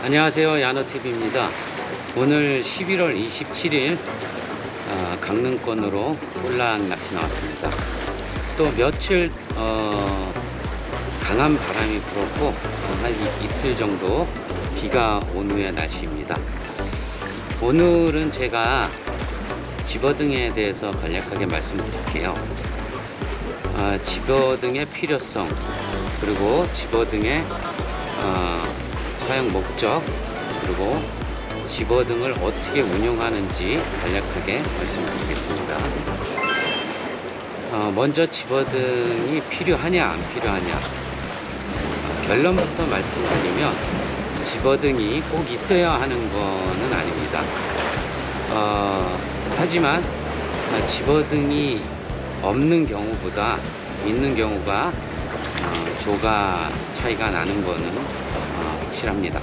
안녕하세요, 야노TV입니다. 오늘 11월 27일 강릉권으로 홀락 낚시 나왔습니다. 또 며칠 강한 바람이 불었고 한 이틀 정도 비가 온 후의 날씨입니다. 오늘은 제가 집어등에 대해서 간략하게 말씀드릴게요. 집어등의 필요성, 그리고 집어등의 사용 목적, 그리고 집어등을 어떻게 운용하는지 간략하게 말씀드리겠습니다. 먼저 집어등이 필요하냐 안 필요하냐, 결론부터 말씀드리면 집어등이 꼭 있어야 하는 거는 아닙니다. 하지만 집어등이 없는 경우보다 있는 경우가 조가 차이가 나는 거는 확실합니다.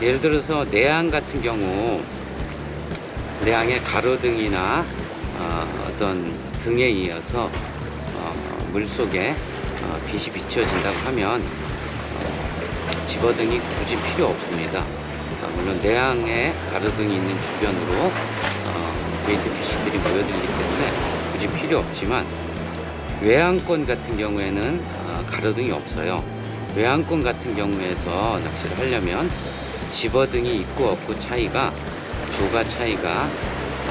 예를 들어서 내항 같은 경우, 내항의 가로등이나 어떤 등에 이어서 물속에 빛이 비춰진다고 하면 집어등이 굳이 필요 없습니다. 물론 내항에 가로등이 있는 주변으로 베이트 피쉬들이 모여들기 때문에 굳이 필요 없지만, 외항권 같은 경우에는 가로등이 없어요. 외항권 같은 경우에서 낚시를 하려면 집어등이 있고 없고 차이가, 조가 차이가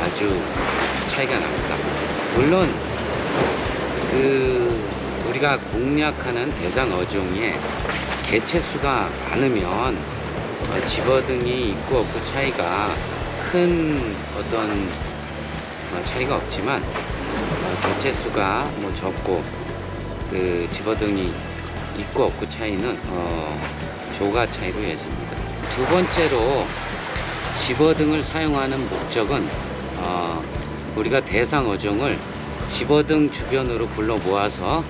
아주 차이가 납니다. 물론 우리가 공략하는 대상 어종의 개체수가 많으면 집어등이 있고 없고 차이가 큰 어떤 차이가 없지만, 개체수가 적고 집어등이 있고 없고 차이는 조가 차이로 이어집니다. 두 번째로 집어등을 사용하는 목적은 우리가 대상 어종을 집어등 주변으로 불러 모아서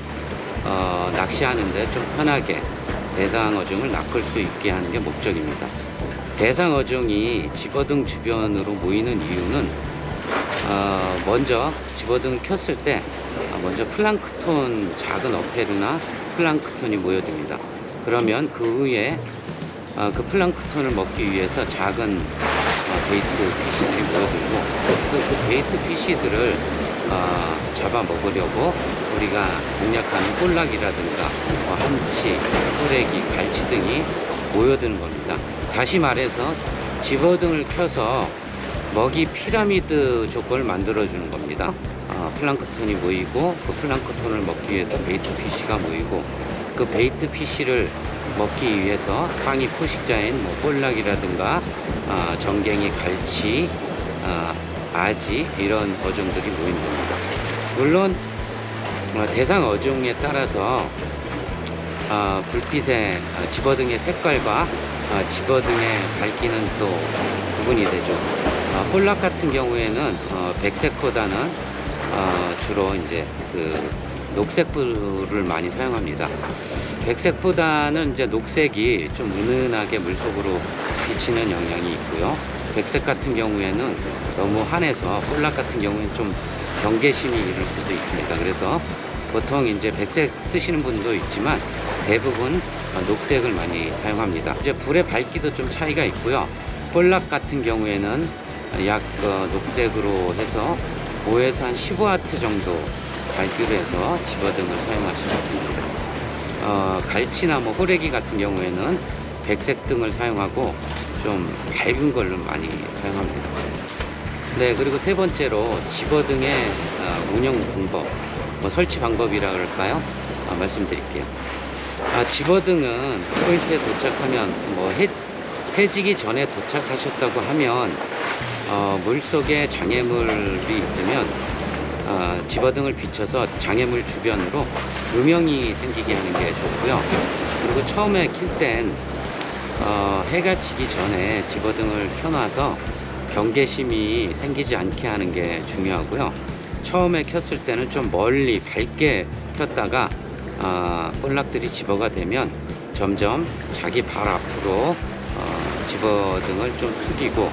낚시하는데 좀 편하게 대상 어종을 낚을 수 있게 하는 게 목적입니다. 대상 어종이 집어등 주변으로 모이는 이유는 먼저 집어등을 켰을 때 먼저 플랑크톤, 작은 어패류나 플랑크톤이 모여듭니다. 그러면 그 후에 그 플랑크톤을 먹기 위해서 작은 베이트 피쉬들이 모여들고, 그 베이트 피쉬들을 잡아 먹으려고 우리가 공략하는 꼴락이라든가 함치, 호래기, 갈치 등이 모여드는 겁니다. 다시 말해서 집어등을 켜서 먹이 피라미드 조건을 만들어주는 겁니다. 플랑크톤이 모이고, 그 플랑크톤을 먹기 위해서 베이트 피쉬가 모이고, 그 베이트 피쉬를 먹기 위해서 상위 포식자인 꼴락이라든가 정갱이, 갈치, 아지, 이런 어종들이 모이는 겁니다. 물론 대상 어종에 따라서 불빛의 집어등의 색깔과 집어등의 밝기는 또 구분이 되죠. 꼴락 같은 경우에는 백색보다는 주로 이제 녹색불을 많이 사용합니다. 백색보다는 이제 녹색이 좀 은은하게 물속으로 비치는 영향이 있고요. 백색 같은 경우에는 너무 환해서 꼴락 같은 경우에는 좀 경계심이 이를 수도 있습니다. 그래서 보통 이제 백색 쓰시는 분도 있지만 대부분 녹색을 많이 사용합니다. 이제 불의 밝기도 좀 차이가 있고요. 꼴락 같은 경우에는 약 녹색으로 해서 5에서 한 15W 정도 밝기로 해서 집어등을 사용하시면 됩니다. 갈치나 호래기 같은 경우에는 백색 등을 사용하고 좀 밝은 걸로 많이 사용합니다. 네, 그리고 세 번째로 집어등의 운영 방법, 설치 방법이라 그럴까요? 말씀드릴게요. 집어등은 포인트에 도착하면 해지기 전에 도착하셨다고 하면 물속에 장애물이 있으면 집어등을 비춰서 장애물 주변으로 음영이 생기게 하는 게 좋고요. 그리고 처음에 킬 땐 해가 지기 전에 집어등을 켜놔서 경계심이 생기지 않게 하는 게 중요하고요. 처음에 켰을 때는 좀 멀리 밝게 켰다가 꼴락들이 집어가 되면 점점 자기 발 앞으로 집어등을 좀 숙이고,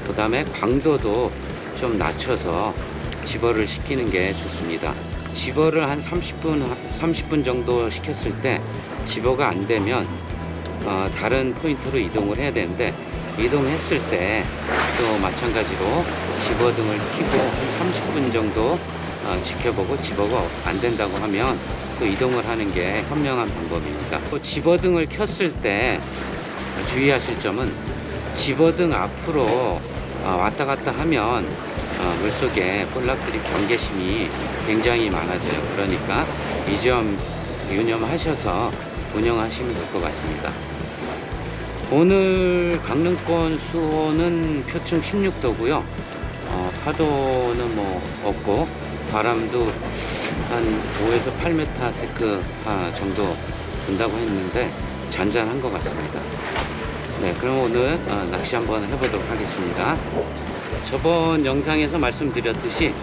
그 다음에 광도도 좀 낮춰서 집어를 시키는 게 좋습니다. 집어를 한 30분 정도 시켰을 때 집어가 안 되면 다른 포인트로 이동을 해야 되는데, 이동했을 때 또 마찬가지로 집어등을 켜고 한 30분 정도 지켜보고 집어가 안 된다고 하면 또 이동을 하는 게 현명한 방법입니다. 또 집어등을 켰을 때 주의하실 점은, 집어등 앞으로 왔다 갔다 하면 물속에 볼락들이 경계심이 굉장히 많아져요. 그러니까 이 점 유념하셔서 운영하시면 될 것 같습니다. 오늘 강릉권 수온은 표층 16도고요. 파도는 뭐 없고, 바람도 한 5에서 8m/s 정도 분다고 했는데 잔잔한 것 같습니다. 네, 그럼 오늘 낚시 한번 해보도록 하겠습니다. 저번 영상에서 말씀드렸듯이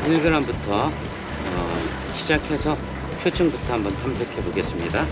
1g부터 시작해서 표층부터 한번 탐색해 보겠습니다.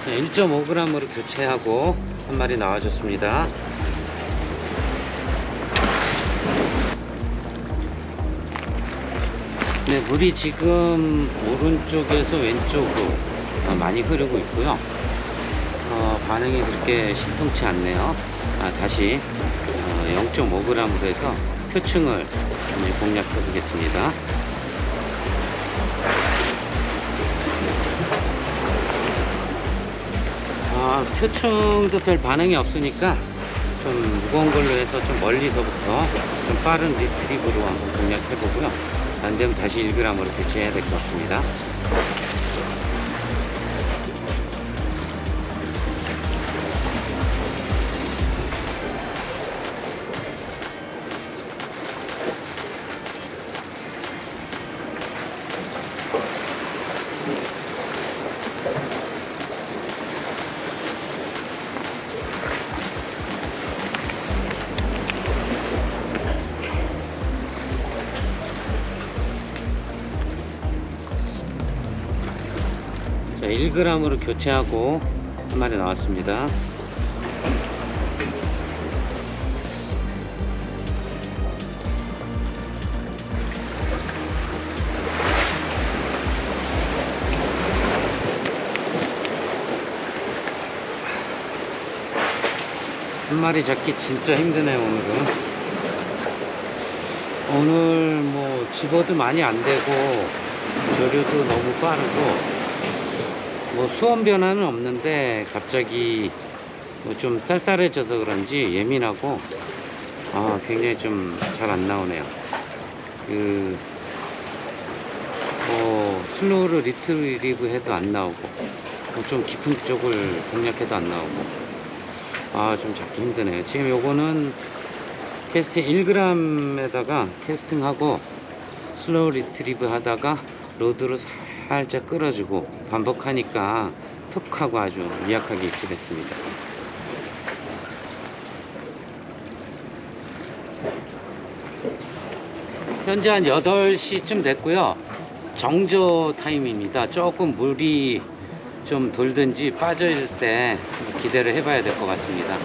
네, 1.5g으로 교체하고 한 마리 나와줬습니다. 네, 물이 지금 오른쪽에서 왼쪽으로 많이 흐르고 있고요. 반응이 그렇게 신통치 않네요. 다시 0.5g으로 해서 표층을 공략해 보겠습니다. 표층도 별 반응이 없으니까 좀 무거운 걸로 해서 좀 멀리서부터 좀 빠른 리트리브로 한번 공략해 보고요. 안 되면 다시 1g으로 교체해야 될 것 같습니다. 자, 1g으로 교체하고 한 마리 나왔습니다. 한 마리 잡기 진짜 힘드네요. 오늘 뭐 집어도 많이 안 되고 조류도 너무 빠르고, 뭐 수온 변화는 없는데 갑자기 뭐 좀 쌀쌀해져서 그런지 예민하고 굉장히 좀 잘 안 나오네요. 슬로우를 리트리브 해도 안 나오고, 좀 깊은 쪽을 공략해도 안 나오고, 좀 잡기 힘드네요. 지금 요거는 캐스팅 1g에다가 캐스팅하고 슬로우 리트리브 하다가 로드로 살짝 끌어주고 반복하니까 툭 하고 아주 미약하게 입질했습니다. 현재 한 8시쯤 됐고요. 정조 타임입니다. 조금 물이 좀 돌든지 빠질 때 기대를 해봐야 될 것 같습니다.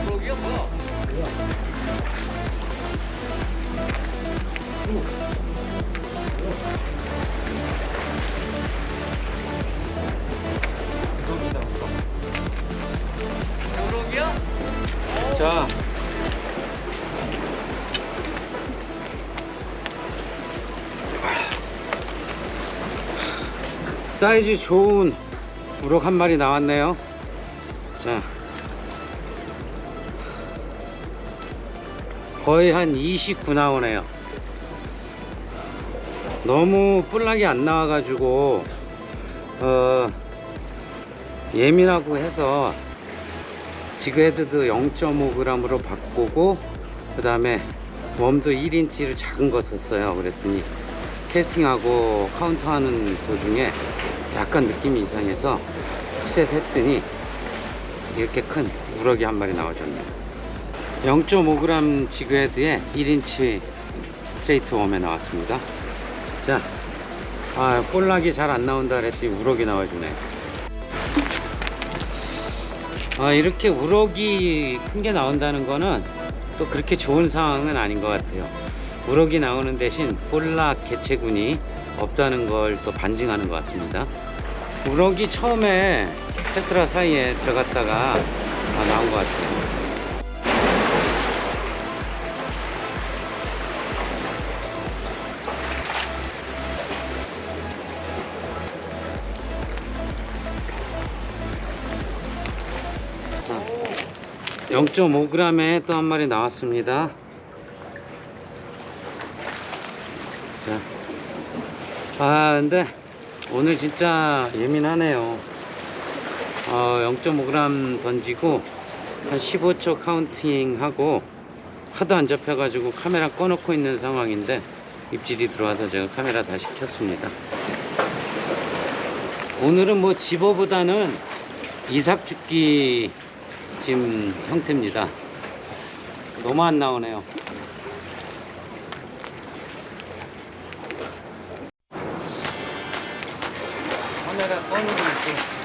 저기요 뭐야? 사이즈 좋은 우럭 한 마리 나왔네요. 자, 거의 한 29 나오네요. 너무 뿔락이 안 나와가지고 예민하고 해서 지그헤드도 0.5g으로 바꾸고, 그 다음에 웜도 1인치를 작은 거 썼어요. 그랬더니 캐스팅하고 카운터하는 도중에 약간 느낌이 이상해서 푸셋 했더니 이렇게 큰 우럭이 한 마리 나와줬네요. 0.5g 지그헤드에 1인치 스트레이트 웜에 나왔습니다. 자, 볼락이 잘 안 나온다 그랬더니 우럭이 나와주네. 이렇게 우럭이 큰 게 나온다는 거는 또 그렇게 좋은 상황은 아닌 것 같아요. 우럭이 나오는 대신 볼락 개체군이 없다는 걸 또 반증하는 것 같습니다. 우럭이 처음에 테트라 사이에 들어갔다가 나온 것 같아요. 자, 0.5g에 또 한 마리 나왔습니다. 자, 근데 오늘 진짜 예민하네요. 0.5g 던지고 한 15초 카운팅하고 하도 안 잡혀가지고 카메라 꺼놓고 있는 상황인데 입질이 들어와서 제가 카메라 다시 켰습니다. 오늘은 뭐 집어보다는 이삭죽기 지금 형태입니다. 너무 안 나오네요. 카메라 꺼놓고 있어.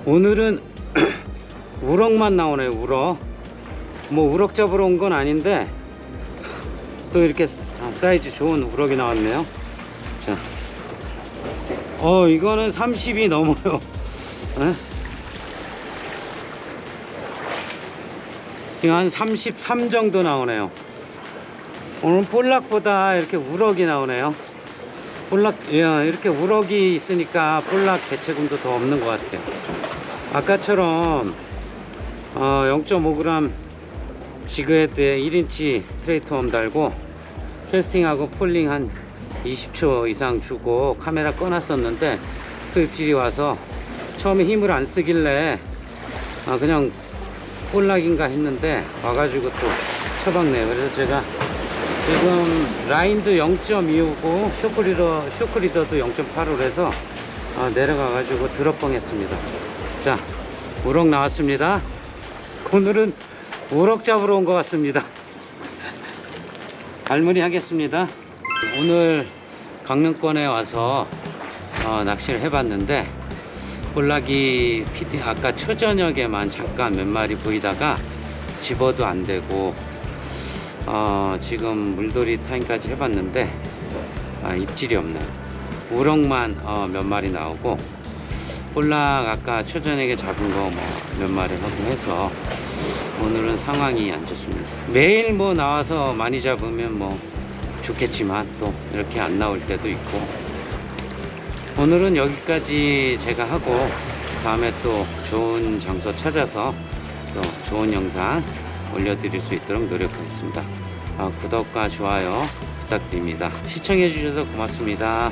오늘은 우럭만 나오네요. 우럭. 뭐 우럭 잡으러 온 건 아닌데 또 이렇게 사이즈 좋은 우럭이 나왔네요. 자, 이거는 30이 넘어요. 이거 한 33 정도 나오네요. 오늘 볼락보다 이렇게 우럭이 나오네요. 볼락, 이렇게 우럭이 있으니까 볼락 개체군도 더 없는 것 같아요. 아까처럼 0.5g 지그헤드에 1인치 스트레이트 웜 달고 캐스팅하고 폴링 한 20초 이상 주고 카메라 꺼놨었는데 또 입질이 와서 처음에 힘을 안 쓰길래 그냥 볼락인가 했는데 와가지고 또 처박네요. 그래서 제가 지금 라인도 0.25고 쇼크리더도 0.85 해서 내려가가지고 드롭뻥 했습니다. 자, 우럭 나왔습니다. 오늘은 우럭 잡으러 온 것 같습니다. 갈무리 하겠습니다. 오늘 강릉권에 와서 낚시를 해봤는데 볼락이 아까 초저녁에만 잠깐 몇 마리 보이다가 집어도 안 되고 지금 물돌이 타임까지 해봤는데 입질이 없네요. 우럭만 몇 마리 나오고 볼락 아까 초저녁에 잡은 거 뭐 몇 마리 하고 해서 오늘은 상황이 안 좋습니다. 매일 뭐 나와서 많이 잡으면 뭐 좋겠지만 또 이렇게 안 나올 때도 있고, 오늘은 여기까지 제가 하고 다음에 또 좋은 장소 찾아서 또 좋은 영상 올려드릴 수 있도록 노력하겠습니다. 구독과 좋아요 부탁드립니다. 시청해 주셔서 고맙습니다.